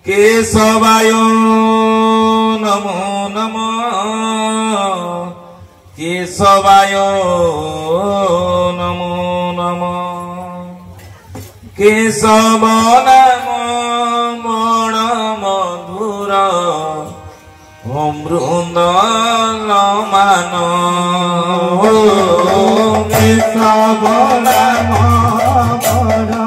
केशवाय नमो नमः केशवाय नमो नमः केशव नाम बड़ मधुर अमृत मान केशव नाम बड़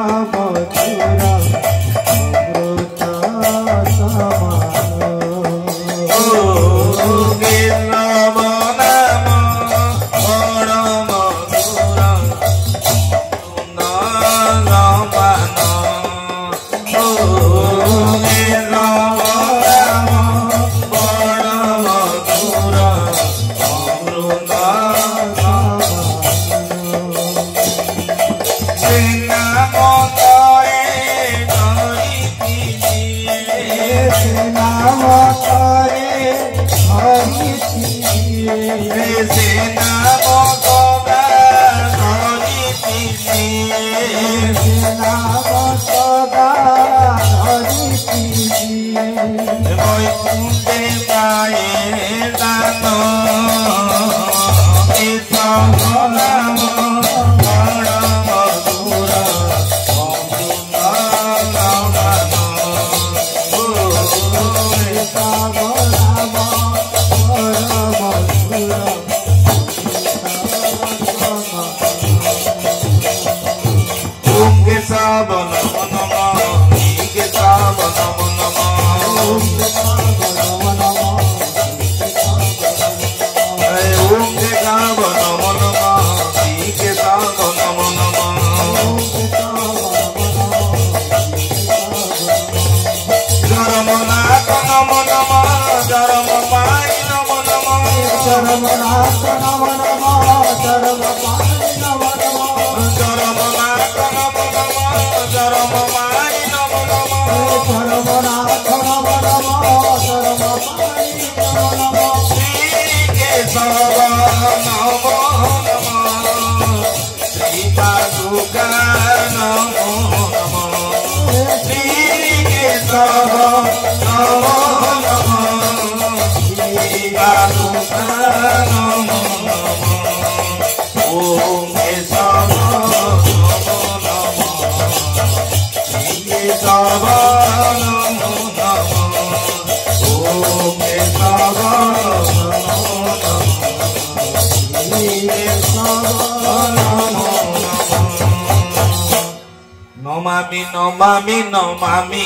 नमामि नमामि नमामि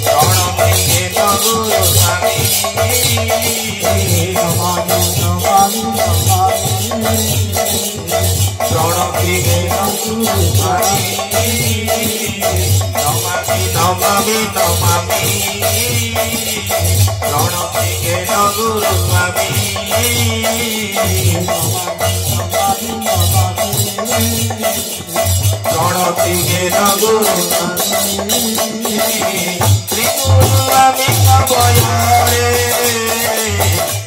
प्रणमिके गुरु स्वामी नमामि नमामि नमामि प्रणमिके गुरु स्वामी नमामि नमामि नमामि प्रणमिके गुरु स्वामी प्रणतिके गुरु त्रिपुरामि भयरे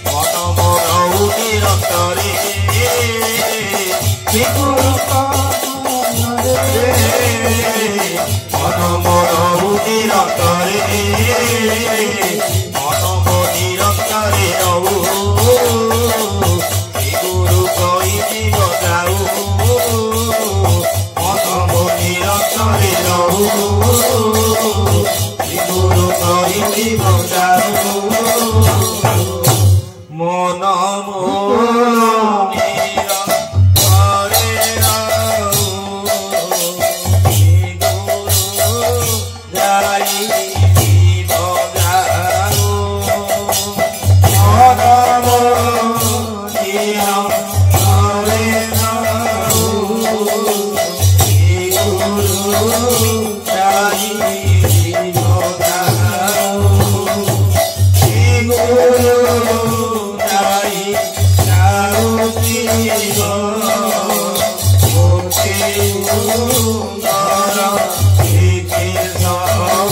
मन मोर निरन्तरे मन मोर निरन्तरे मन मो निरन्तरे रहु गुरु कहि बजाऊ गुरु कहि बजाऊ मन Oh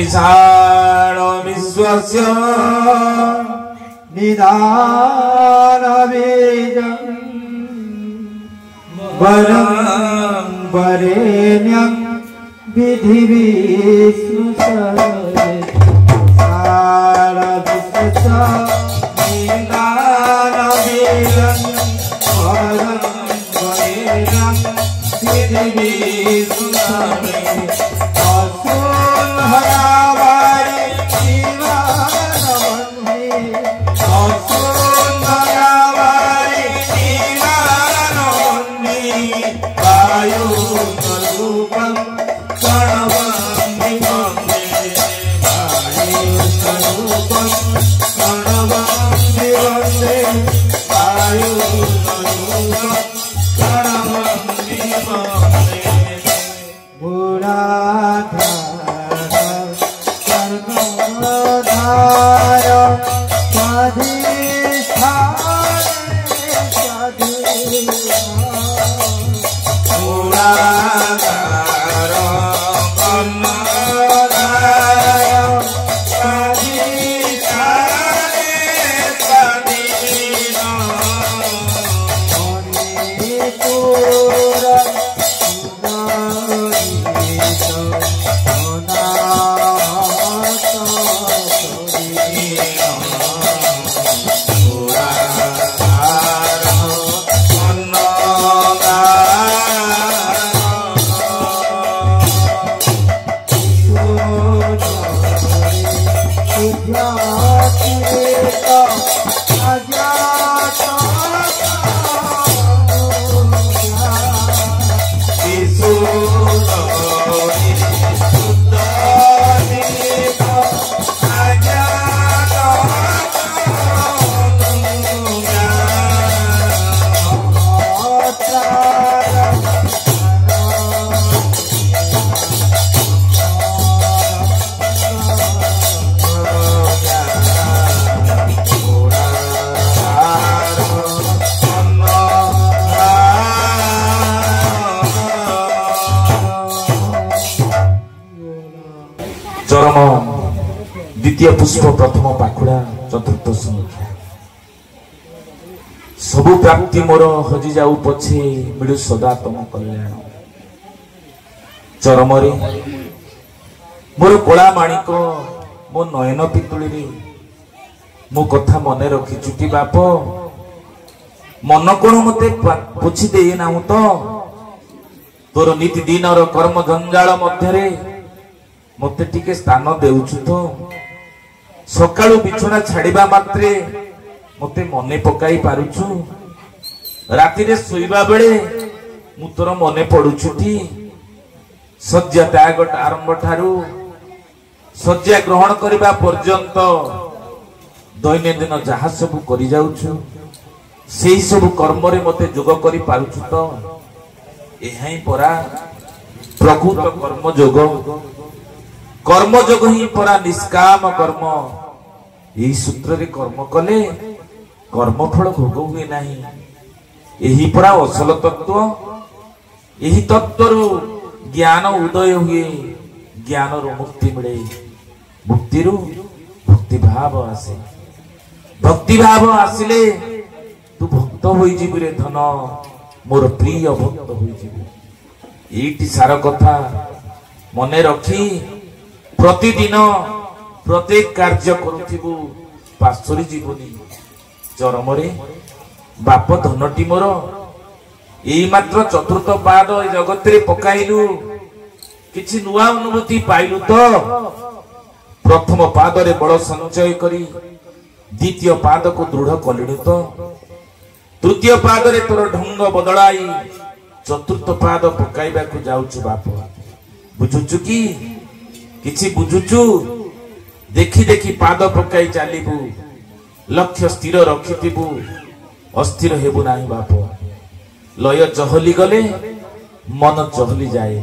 विशाल विश्वस्य निदान बीजं वरं वरेण्यं विधि विष्णु सार विश्वस्य निदान बीजं वरं वरेण्यं विधि विष्णु चरम द्वितीय पुष्प प्रथम पाखुड़ा चतुर्थ संख्या सबु प्राप्ति मोर हजि जाऊ पछे मिलु सदा तम कल्याण चरम रे मोर कोला माणिक मो नयन पितुली रे मो कथा मने रखी चुटी बाप मन कोण मते पुछि दे नाहु तो तोर नीति दिन रो कर्म जंजाल मध्य रे मते टिके स्थान देउछु तो सकाळु बिछोना छाड़ीबा मात्रे मते मने पकाई पारुछु राति रे सोइबा बेले मु तोर मने पडुछुटी सज्जा त्याग आरंभ ठारू सज्जा ग्रहण करिबा पर्यंत दैनंदिन जहा सब करि जाउछु सेही सब कर्म रे मते जोग करि पारुछु तो एहाई परा प्रकृत कर्म जोग कर्मयोग ही परा निष्काम कर्म यही सूत्र रे कर्म कले कर्मफल भोग हुए नहीं यही परा असल तत्व यही तत्व ज्ञान उदय हुए ज्ञान रो मुक्ति मिले मुक्ति रू भक्ति भाव आसे भक्ति भाव आसिले तू भक्त होई जीव रे धन मोर प्रिय भक्त होई जीव एटी सार कथा मने रखी प्रतिदिन प्रत्येक कार्य करुथिबु पासरी जीवनी चरम रे बाप धनटी मोर एई मात्र चतुर्थ पाद ए जगत रे पकाइलु किछि नुआ अनुभूति पाइलु तो प्रथम पाद रे बड़ संचय करी द्वितीय पाद को दृढ़ कलिणु तो तृतीय पाद रे तोर ढंग बदलाई चतुर्थ पाद पकाइबा को जाउछु बाप बुझुछु की किछि बुझुछु देखी देखी पाद पकाई चालिबु लक्ष्य स्थिर रखिथिबु अस्थिर हेबु नाही बाप लय चहली गले मन चहली जाए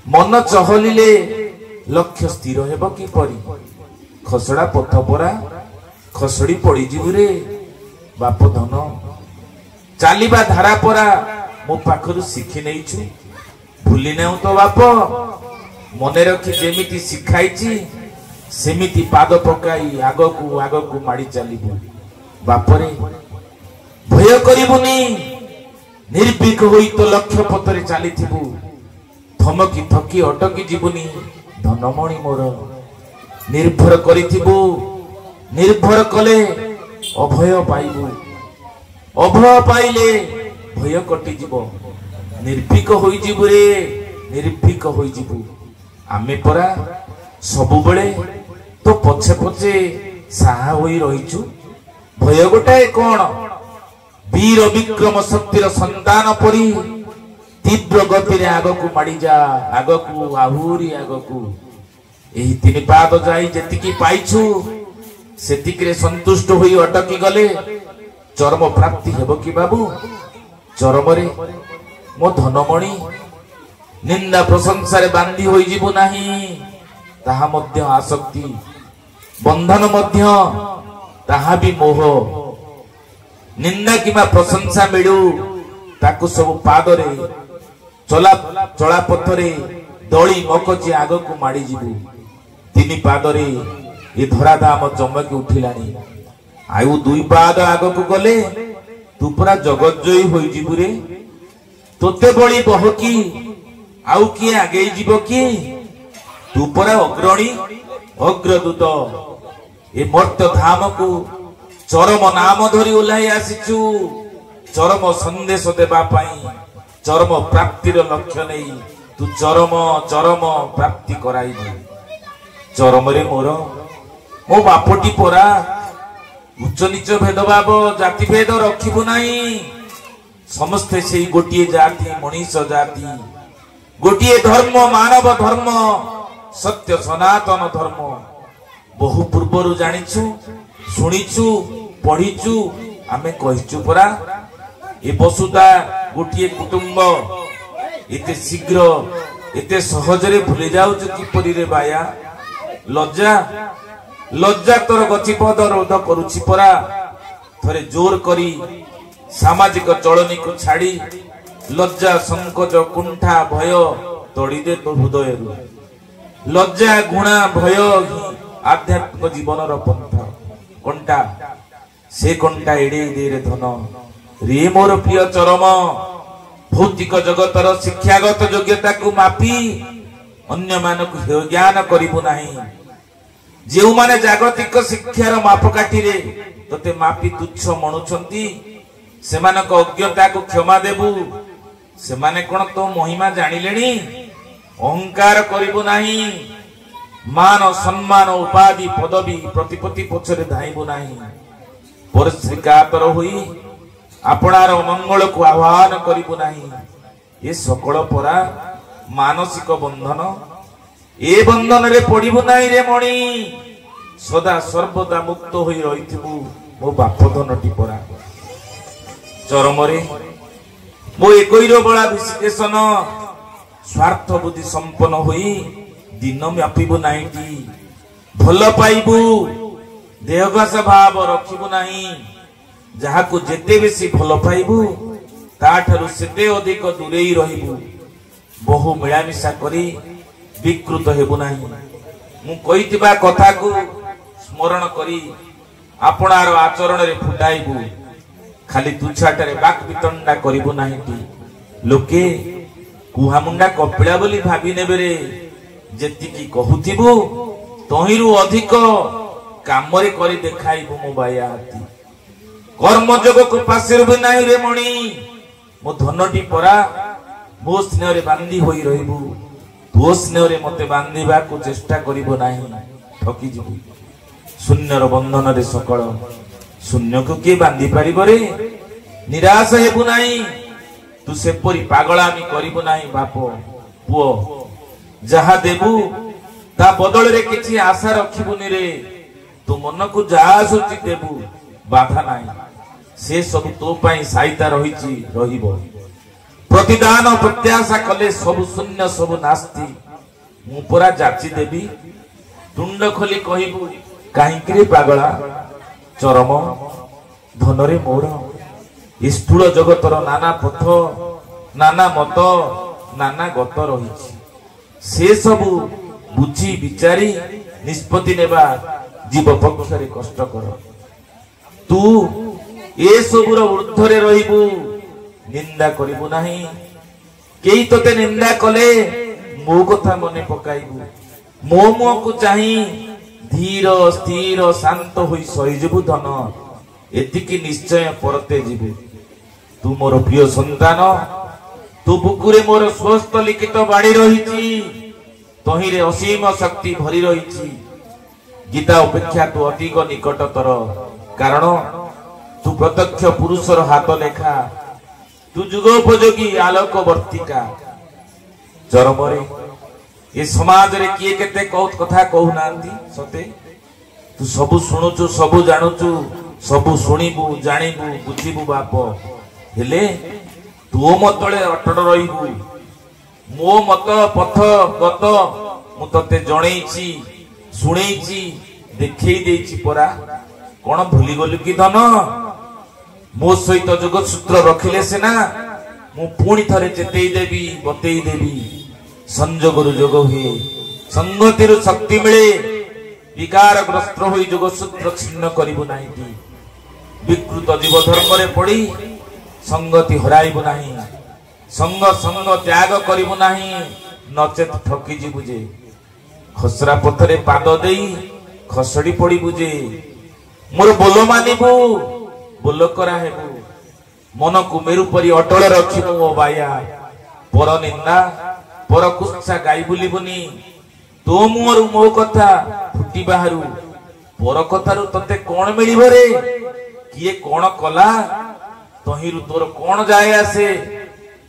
मन चहलिले लक्ष्य स्थिर हेब कि परी खसड़ा पथ परा खसड़ी पड़ी जीवु रे बाप धन चालिबा धारा परा मो पाखरु शिखि नैछु भूली नेउ तो बाप ମନେ ରଖି ଯେମିତି ଶିଖାଇଛି ସେମିତି ପାଦ ପକାଇ ଆଗକୁ ଆଗକୁ ମାଡ଼ି ଚାଲିବୁ। ବାପରେ ଭୟ କରିବୁନି, ନିର୍ଭୀକ ହୋଇ ତ ଲକ୍ଷ୍ୟ ପଥରେ ଚାଲିଥିବୁ। ଥମକି ଥକି ଅଟକି ଯିବୁନି ଧନମଣି ମୋର। ନିର୍ଭର କରିଥିବୁ, ନିର୍ଭର କଲେ ଅଭୟ ପାଇବୁ, ଅଭୟ ପାଇଲେ ଭୟ କଟିଯିବ। ନିର୍ଭୀକ ହୋଇଯିବୁ ରେ, ନିର୍ଭୀକ ହୋଇଯିବୁ। ଆମେ ପରା ସବୁବେଳେ ତ ପଛେ ପଛେ ସାହା ହୋଇ ରହିଛୁ। ଭୟ ଗୋଟାଏ କଣ? ବୀର ବିକ୍ରମ ଶକ୍ତିର ସନ୍ତାନ ପରି ତୀବ୍ର ଗତିରେ ଆଗକୁ ମାଡ଼ିଯା, ଆଗକୁ ଆହୁରି ଆଗକୁ। ଏହି 3 ପାଦ ଯାଇ ଯେତିକି ପାଇଛୁ ସେତିକିରେ ସନ୍ତୁଷ୍ଟ ହୋଇ ଅଟକି ଗଲେ ଚରମ ପ୍ରାପ୍ତି ହେବ କି ବାବୁ? ଚରମରେ ମୋ ଧନମଣି ନିନ୍ଦା ପ୍ରଶଂସାରେ ବାନ୍ଧି ହୋଇଯିବୁ ନାହିଁ। ତାହା ମଧ୍ୟ ଆସକ୍ତି, ବନ୍ଧନ ମଧ୍ୟ ତାହା ବି ମୋହ। ନିନ୍ଦା କିମ୍ବା ପ୍ରଶଂସା ମିଳୁ ତାକୁ ସବୁ ପାଦରେ ଚଳା ପଥରେ ଦଳି ମକଚି ଆଗକୁ ମାଡ଼ିଯିବୁ। 3 ପାଦରେ ଏ ଧରାଧାମ ଚମକି ଉଠିଲାଣି। ଆଉ 2 ପାଦ ଆଗକୁ ଗଲେ ତୁ ପୁରା ଜଗଜ୍ଜୟୀ ହୋଇଯିବୁ ରେ। ତୋତେ ବଳି ବହ କି ଆଉ କିଏ ଆଗେଇ ଯିବ କି? ତୁ ପରା ଅଗ୍ରଣୀ, ଅଗ୍ରଦୂତ। ଏ ମର୍ତ୍ତ୍ୟ ଧାମକୁ ଚରମ ନାମ ଧରି ଓହ୍ଲାଇ ଆସିଛୁ। ଚରମ ସନ୍ଦେଶ ଦେବା ପାଇଁ, ଚରମ ପ୍ରାପ୍ତିର ଲକ୍ଷ୍ୟ ନେଇ ତୁ ଚରମ ଚରମ ପ୍ରାପ୍ତି କରାଇବୁ। ଚରମରେ ମୋର ମୋ ବାପଟି ପରା ଉଚ୍ଚ ନିଚ ଭେଦଭାବ ଜାତି ଭେଦ ରଖିବୁ ନାହିଁ। ସମସ୍ତେ ସେଇ ଗୋଟିଏ ଜାତି, ମଣିଷ ଜାତି, ଗୋଟିଏ ଧର୍ମ, ମାନବ ଧର୍ମ, ସତ୍ୟ ସନାତନ ଧର୍ମ। ବହୁ ପୂର୍ବରୁ ଜାଣିଛୁ, ଶୁଣିଛୁ, ପଢିଛୁ, ଆମେ କହିଛୁ ପରା। ଏ ବସୁଧା ଗୋଟିଏ କୁଟୁମ୍ବ। ଏତେ ଶୀଘ୍ର ଏତେ ସହଜରେ ଭୁଲି ଯାଉଛୁ କିପରି ରେ ବାୟା? ଲଜ୍ଜା, ଲଜ୍ଜା ତୋର ଗତିପଥ ରୋଧ କରୁଛି ପରା। ଥରେ ଜୋର କରି ସାମାଜିକ ଚଳନୀକୁ ଛାଡ଼ି ଲଜ୍ଜା, ସଂକୋଚ, କୁଣ୍ଠା, ଭୟ ତୋଳିଦେ ତୋ ହୃଦୟରୁ। ଲଜ୍ଜା, ଘୃଣା, ଭୟ ହିଁ ଆଧ୍ୟାତ୍ମିକ ଜୀବନର ପନ୍ଥା। କଣ୍ଟା, ସେ କଣ୍ଟା ଏଡେଇ ଦେ ରେ ଧନ। ରେ ମୋର ପ୍ରିୟ ଚରମ, ଭୌତିକ ଜଗତର ଶିକ୍ଷାଗତ ଯୋଗ୍ୟତାକୁ ମାପି ଅନ୍ୟମାନଙ୍କୁ ହେୟ ଜ୍ଞାନ କରିବୁ ନାହିଁ। ଯେଉଁମାନେ ଜାଗତିକ ଶିକ୍ଷାର ମାପକାଠିରେ ତୋତେ ମାପି ତୁଚ୍ଛ ମଣୁଛନ୍ତି ସେମାନଙ୍କ ଅଜ୍ଞତାକୁ କ୍ଷମା ଦେବୁ। ସେମାନେ କଣ ତୋ ମହିମା ଜାଣିଲେଣି? ଅହଙ୍କାର କରିବୁ ନାହିଁ। ମାନ, ସମ୍ମାନ, ଉପାଧି, ପଦବୀ, ପ୍ରତିପତ୍ତି ପଛରେ ଧାଇବୁ ନାହିଁ। ପରିଶ୍ରୀ କାତର ହୋଇ ଆପଣାର ମଙ୍ଗଳକୁ ଆହ୍ୱାନ କରିବୁ ନାହିଁ। ଏ ସକଳ ପରା ମାନସିକ ବନ୍ଧନ। ଏ ବନ୍ଧନରେ ପଡିବୁ ନାହିଁ ରେ ମଣି। ସଦା ସର୍ବଦା ମୁକ୍ତ ହୋଇ ରହିଥିବୁ ମୋ ବାପ ଧନଟି ପରା। ଚରମରେ ମୋ ଏକଇର ବଳା ବିଶ୍ଳେଷଣ ସ୍ୱାର୍ଥ ବୁଦ୍ଧି ସମ୍ପନ୍ନ ହୋଇ ଦିନ ବ୍ୟାପିବୁ ନାହିଁଟି। ଭଲ ପାଇବୁ, ଦେହଘାସ ଭାବ ରଖିବୁ ନାହିଁ। ଯାହାକୁ ଯେତେ ବେଶୀ ଭଲ ପାଇବୁ ତାଠାରୁ ସେତେ ଅଧିକ ଦୂରେଇ ରହିବୁ। ବହୁ ମିଳାମିଶା କରି ବିକୃତ ହେବୁ ନାହିଁ। ମୁଁ କହିଥିବା କଥାକୁ ସ୍ମରଣ କରି ଆପଣାର ଆଚରଣରେ ଫୁଟାଇବୁ। ଖାଲି ତୁଚ୍ଛାଟାରେ ବାକ୍ ବିତଣ୍ଡା କରିବୁ ନାହିଁଟି। ଲୋକେ କୁହାମୁଣ୍ଡା କପିଳା ବୋଲି ଭାବି ନେବେ ରେ। ଯେତିକି କହୁଥିବୁ ତହିଁରୁ ଅଧିକ କାମରେ କରି ଦେଖାଇବୁ ମୋ ବାୟା ହାତୀ। କର୍ମଯୋଗକୁ ପାଶିରୁ ବି ନାହିଁ ରେ ମଣି। ମୋ ଧନଟି ପରା ମୋ ସ୍ନେହରେ ବାନ୍ଧି ହୋଇ ରହିବୁ। ତୋ ସ୍ନେହରେ ମତେ ବାନ୍ଧିବାକୁ ଚେଷ୍ଟା କରିବୁ ନାହିଁ, ଠକିଯିବୁ। ଶୂନ୍ୟର ବନ୍ଧନରେ ସକଳ ଶୂନ୍ୟକୁ କିଏ ବାନ୍ଧି ପାରିବ ରେ? ନିରାଶ ହେବୁ ନାହିଁ। ତୁ ସେପରି ପାଗଳାମି କରିବୁ ନାହିଁ ବାପ ପୁଅ। ଯାହା ଦେବୁ ତା ବଦଳରେ କିଛି ଆଶା ରଖିବୁନି ରେ। ତୁ ମନକୁ ଯାହା ଆସୁଛି ଦେବୁ, ବାଧା ନାହିଁ। ସେ ସବୁ ତୋ ପାଇଁ ସାଇତା ରହିଛି, ରହିବ। ପ୍ରତିଦାନ ପ୍ରତ୍ୟାଶା କଲେ ସବୁ ଶୂନ୍ୟ, ସବୁ ନାସ୍ତି। ମୁଁ ପରା ଯାଚି ଦେବି। ତୁଣ୍ଡ ଖୋଲି କହିବୁ କାହିଁକି ରେ ପାଗଳା? ଚରମ ଧନରେ ମୋର ଏ ସ୍ଥୂଳ ଜଗତର ନାନା ପଥ, ନାନା ମତ, ନାନା ଗତ ରହିଛି। से सबू बुझी विचारी निष्पत्ति नेबा जीव पक्षरे कष्टकर। तू ए सबुर ऊर्ध्वरे रहिबु, निंदा करिबु नाही। केही तोते निंदा कले मो कथा मने पकाइबु, मो मुह को चाही धीर स्थिर शांत होई सहिजबु धन, एतिकी निश्चय परते जीवे। तू मोर प्रिय संतान, तू बुकुरे मोर स्वस्थ लिखित बाणी रही, तहिरे असीम शक्ति भरी रही। गीता अपेक्षा तू अधिक निकटतर, कारण तू प्रत्यक्ष पुरुषर हाथ लेखा, तू जुगोपयोगी आलोक वर्तिका। चरमरे ये समाज रे किए केते कथा कहू नांती सते। तू सबु शुणुचु, सबु जानुचु, सबु शुणिबु, जानिबु, बुझिबु बाप, हेले तू मतले अटड़ रहिबु। मो मत पथ गत मु तते जणैछि, शुणैछि, देखै देछि परा। कोन भूली गलु कि धन? मो सहित जोगसूत्र रखिले सेना मु पुणी थरे चेतई देवी, बतई देवी। संजोगरु जोग हुए, संगतिरु शक्ति मिले। विकारग्रस्त होई जोगसूत्र छिन्न करिबु नाही। विकृत जीव धर्म रे पड़ी संगति हराइबु नाही। संग संग त्याग करिबु नाही, नचेत ठकी जीबु जे। खसरा पथरे पाद देई खसड़ी पड़िबु जे। मोर बोल मानिबु, बोल करा हेबु। मन को मेरु परी अटल रखिबु ओ बाया। पर निंदा पर कुत्सा गाई बुलिबुनी। तो मुहरु मो कथा फुटी बाहरु, पर कथारु तते कोन मिलिबो रे? किए कोन कला तहिरु तोर कोन जाय आसे?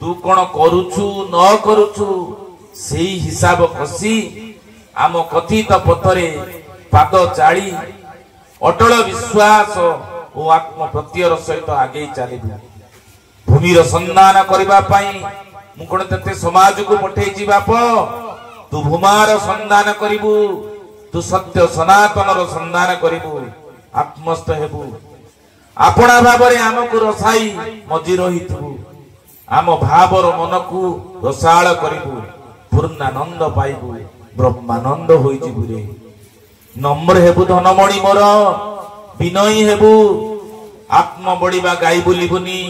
तू कोन करूछु न करूछु सेही हिसाब कसी आम कथित पथरे पाद चाली अटल विश्वास और आत्म प्रत्ययर सहित आगे चलिबु। भूमिर संधान करबा पई मु कोन तते समाज को पठेइछि बाप। तू भूमार संधान करिबु, तू सत्य सनातनर संधान करिबु, आत्मस्थ हेबु। आपणा भावरे आमको रसाई मजी रहिथबु। आम भावर मन को रसाळ करिबु, पूर्णानंद पाइबु, ब्रह्मानंद होई जिबु रे। नम्र हेबु धनमणि मोर, विनयी हेबु। आत्म बढिबा गाई बुलिबुनी,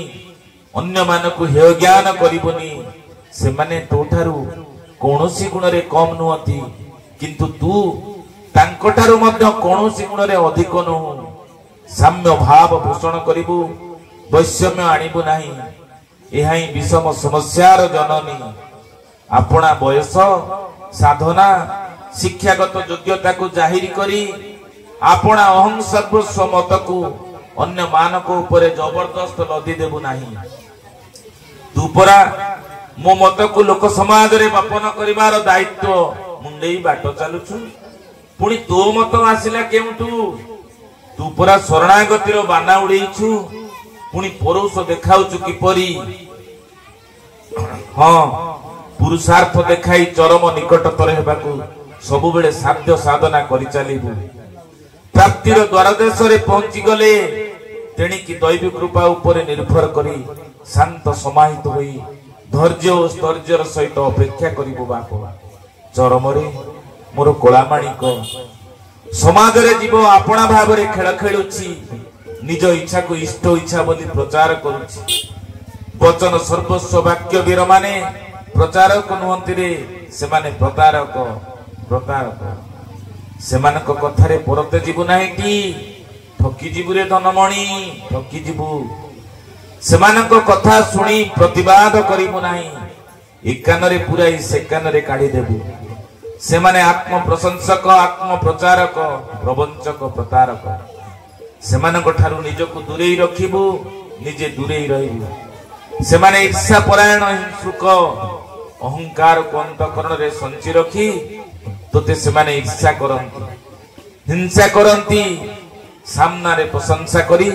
अन्य मानकु हेय ज्ञान करिबुनी। से माने तोठारु कोनोसी गुण रे कम नुहति, किंतु तू तांकोठारु मध्य कोनोसी गुण रे अधिक नुह। साम्य भाव पोषण करिबु, वैषम्य आनिबु नाही। एहाई विषम समस्यार जननी। आपणा बयस साधना शिक्षागत योग्यता को जाहिर करी आपणा अहं सर्वस्व मत को अन्य मानक ऊपर जबरदस्त लदी देबु नाही। तू परा मो मत को लोक समाज रे बपन करिवार दायित्व मुंडेई बाट चालुछु। पुणी तो मत आसिला केउठु? तू परा शरणागतिर बाना उड़ेइछु। पुणी परुष देखाउछु किपरि? हाँ, पुरुषार्थ देखाई चरम निकटतर हेबाकू सबु बेले साध्य साधना करि चालिबु। प्राप्तिर द्वार देश रे पहुंची गले तेणिकी दैवी कृपा ऊपर निर्भर करी शांत समाहित होई धैर्य और स्थैर्यर सहित अपेक्षा करिबु बाप। चरमरे मोर कोलामाणिक समाज रे जीव आपणा भाव रे खेल खेलुछि। निज इच्छा को इष्ट इच्छा बोली प्रचार करुछि। वचन सर्वस्व वाक्य वीर माने प्रचारक नुहंती रे, से माने प्रतारक प्रतारक। सेमानक कथारे परते जीवु नाही कि ठकी जीवु रे धनमणि, ठकी जीवु। सेमानक कथा सुनी प्रतिवाद करिबु नाही। एक कानरे पुराई से कानरे काढी देबु। सेमाने आत्म प्रशंसक, आत्म प्रचारक, प्रवंचक, प्रतारक। सेमानक ठारु निजको दूरेई रखिबु, निजे दूरेई रहिबु। सेमाने ईर्षा परायण, हिंसुक, अहंकार को अंतकरण रे संचि रखी तोते सेमाने ईर्षा करंती, हिंसा करंती। सामना रे प्रशंसा करी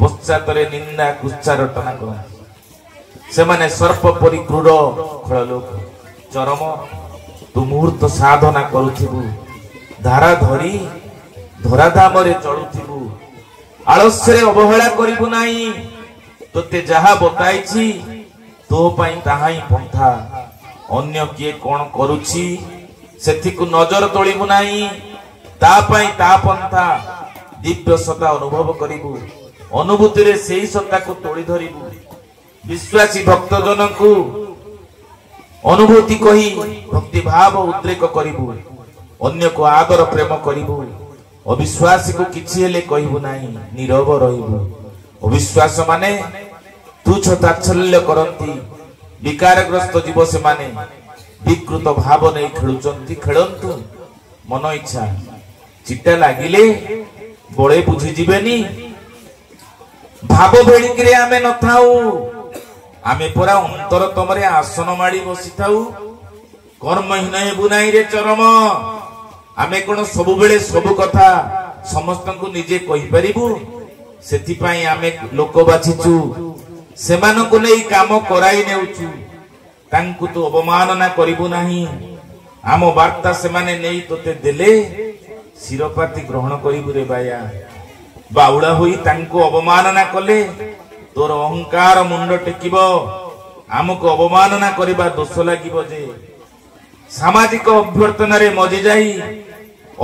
पश्चात रे निंदा कुच्चारटना करंती। सेमाने सर्प परि क्रूर खळलोक। चरम तू मुहूर्त साधना करुथिबु, धारा धरी धराधाम रे चलुथिबु। आलस्य रे अवहेला करिबु नाही। तोते जहा बताइछि तो पई ताहाई पंथा। अन्य किए कौन करुछि सेथिकु नजर तोलिबु नाही ता पई ता पंथा दिव्य सत्ता अनुभव करिबु अनुभूति रे सेही सत्ता को तोड़ी धरिबु विश्वासी भक्त जन को अनुभूति कही भक्ति भाव उद्रेक करिबु अन्य को आदर प्रेम करिबु अविश्वासी को किछि हेले कहिबु नाही नीरव रहिबु अविश्वास माने तुच्छ ताच्छल्य करंती विकारग्रस्त जीव से माने विकृत भाव नहीं खेलुचंती खेलंतु मन इच्छा चिट्टा लागिले बड़े बुझी जीवेनी भाव भेड़िकी आमे न थाऊ आमे पूरा अंतर तमरे आसन माड़ी बसी थाऊ कर्महीन हेबु नाही रे चरम आमे कोन सबु बेले सबु कथा समस्त को निजे कहि परिबु सेति पई आमे लोक बाछिचु सेमान को नै काम कराई नेउचु तांकु तो अवमानना करिबु नाही आम वार्ता सेमाने नै तोते देले शिरपाती ग्रहण करिबु रे बाया बाउला होई तांकु अवमानना कले तोर अहंकार मुंड टेकिबो आमको अवमानना करिबा दोष लागिबो जे सामाजिक अभ्यर्थना रे मजी जाई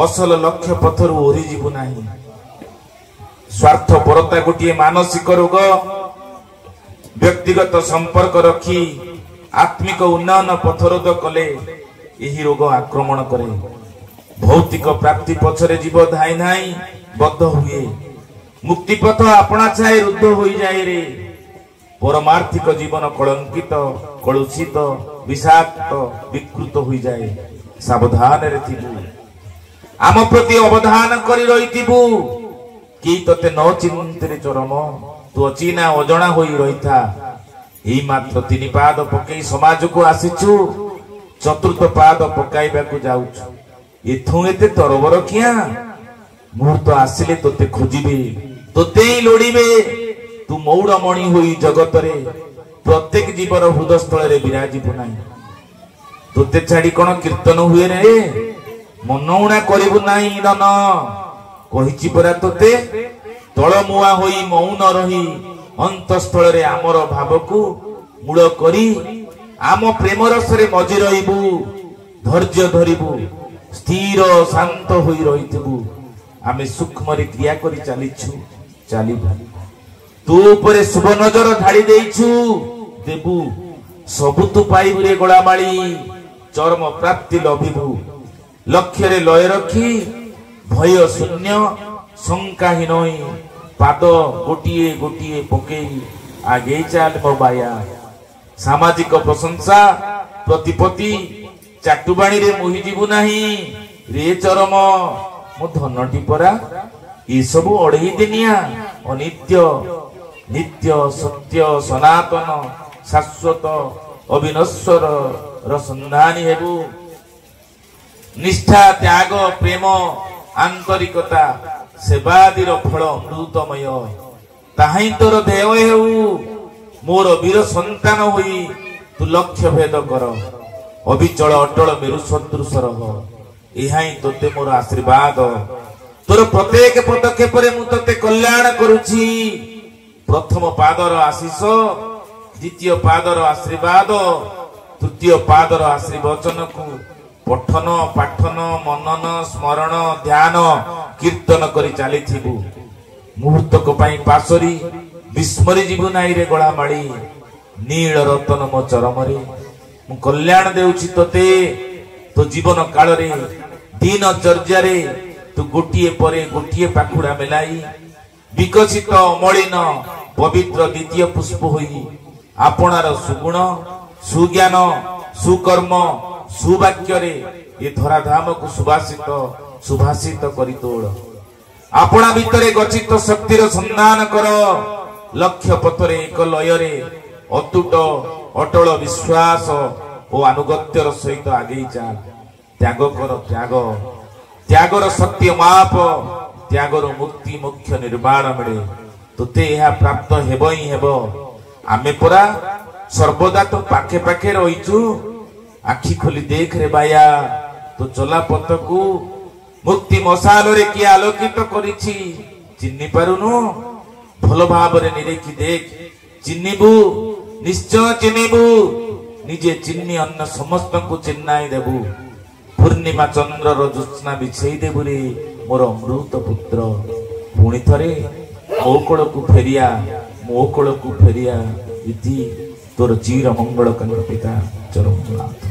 असल लक्ष्य पथर ओरी जीवु नाही स्वार्थपरता गोटे मानसिक रोग व्यक्तिगत संपर्क रखी आत्मिक उन्नयन पथरोध कले यही रोग आक्रमण करे भौतिक प्राप्ति पछरे जीव धाई धाई बद्ध हुए मुक्ति पथ अपना छाए रुद्ध हो जाए रे परमार्थिक जीवन कलंकित कलुषित विषाक्त विकृत हो जाए सावधान रे थिबु आम प्रति अवधान करी रहिथिबु कि तते न चिंतरे चरम तू अचिना अजणा होई रहिथा एई मात्र 3 पाद पकई समाज को आसीचु चतुर्थ पाद पकाइबा को जाउछु एथु एते तरबर किया मुहूर्त आसिले तोते खोजिबे तोते ही लोड़ीबे तू मौड़मणि होई जगत रे प्रत्येक जीवर हृदय स्थल रे विराजिबु नाही तोते छाड़ी कोन कीर्तन हुए रे मनौणा करिबु नाही दन कहिछि परा तोते तळमुआ होई मौन रही अंतस्थल रे आमर भाव को मूल करी आम प्रेम रस रे मजी रहिबु धैर्य धरिबु स्थिर शांत होई रहिथिबु आमे सूक्ष्म रे क्रिया करी चालिछु चालिबु तू ऊपर शुभ नजर ढाली देइछु देबु सबु तू पाइबु रे गोलामाली चरम प्राप्ति लभिबु लक्ष्य रे लय रखी भय शून्य शंकाहीन होई पाद गोटिए गोटिए पकेई आगे चाल मो बाया सामाजिक प्रशंसा प्रतिपत्ति चाटुबाणी रे मोहि जीवु नाही रे चरम मो धनटी परा ई सब अढ़ई दिनिया अनित्य नित्य सत्य सनातन शाश्वत अविनश्वर रसंधानी हेबु निष्ठा त्याग प्रेम आंतरिकता सेवादीर फल अमृतमय ताहाई तोर देव हेउ मोर वीर संतान होई तू लक्ष्य भेद कर अविचल अटल मेरु सदृश रह एहाई तोते मोर आशीर्वाद तोर प्रत्येक पदक्षेप रे मु तोते कल्याण करूछि प्रथम पादर आशीष द्वितीय पादर आशीर्वाद तृतीय पादर आशीर्वचन को पठन पाठन मनन स्मरण ध्यान कीर्तन करी चली मुहूर्त को पाई पासरी विस्मरी जीवु नाई रे गला माड़ी नील रतन मो चरम रे मु कल्याण देउछि तोते तो जीवन काल रे दिन चर्या रे तू गोटिए परे गोटिए पाखुड़ा मेलाई विकसित मलिन पवित्र द्वितीय पुष्प होई आपणार सुगुण सुज्ञान सुकर्म सुवाक्य रे ये धराधाम को सुभाषित करी तोड़ आपना भितरे गचित शक्तिर संधान कर लक्ष्य पथरे एक लय रे अतुट अटल विश्वास और अनुगत्यर सहित आगे चाल त्याग कर त्याग त्यागर सत्य माप त्यागर मुक्ति मुख्य निर्माण मिले तोते यह प्राप्त हेब ही हेब आमे परा सर्वदा तो पाखे पाखे रहीचु आखि खोली देख रे बाया तो चला पथ को मुक्ति मशाल रे किए आलोकित करिछि चिन्नी पारुनु भल भाव रे निरेखी देख चिन्निबु निश्चय चिन्निबु ନିଜେ ଚିହ୍ନି ଅନ୍ୟ ସମସ୍ତଙ୍କୁ ଚିହ୍ନାଇ ଦେବୁ। ପୂର୍ଣ୍ଣିମା ଚନ୍ଦ୍ରର ଜ୍ୟୋତ୍ସ୍ନା ବିଛେଇ ଦେବୁ ରେ ମୋର ଅମୃତ ପୁତ୍ର। ପୁଣି ଥରେ ମୋ କୋଳକୁ ଫେରିଆ, ମୋ କୋଳକୁ ଫେରିଆ। ଇତି ତୋର ଚିର ମଙ୍ଗଳ କାଙ୍କ ପିତା ଚରମନାଥ।